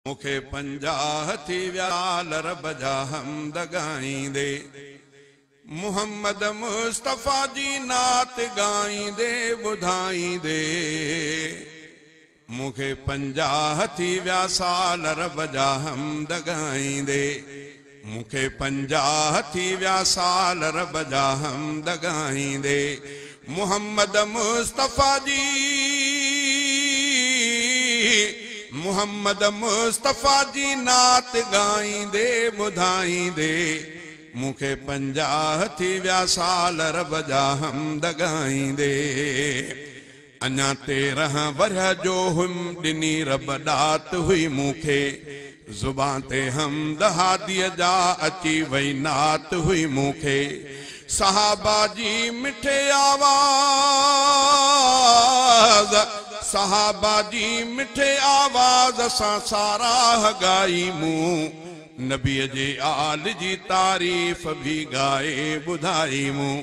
मुखे 50 थी व्याल रब जा हमद गाईंदे मुहम्मद मुस्तफा जी नात गाईंदे ॿुधाईंदे मुखे 50 थी व्या साल रब जा हमद गाईंदे मुखे 50 थी व्या साल रब जा हमद गाईंदे मुहम्मद मुस्तफा जी नात गाईंदे ॿुधाईंदे मुखे 50 थी व्या साल रब जा हमद गाईंदे अञा 13 वरह जो हुम ॾिनी रब ॾात हुई मुखे ज़ुबान ते हमद हादीअ जा अची वई नात हुई मुखे सहाबा जी मिठे आवाज़ सहाबा जी मिठे आवाज़ सां साराह गाई मूं नबीअ जे आल जी तारीफ़ भी गाए ॿुधाई मूं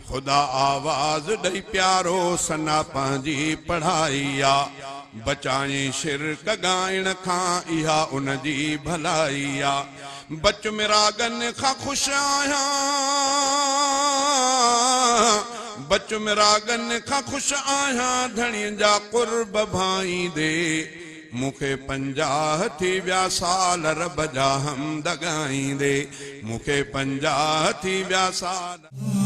खुदा आवाज़ ॾई प्यारो सना पंहिंजी पढ़ाई आ बचाई शिरक गाइण खां इहा उन जी भलाई आ बच मिरागन खां ख़ुशि आहियां बच मिरागन खां ख़ुशि आहियां धणीअ जा कुर्ब भाईंदे मुखे 50 थी व्या साल रब जा हमद गाईंदे मुखे 50 थी व्या साल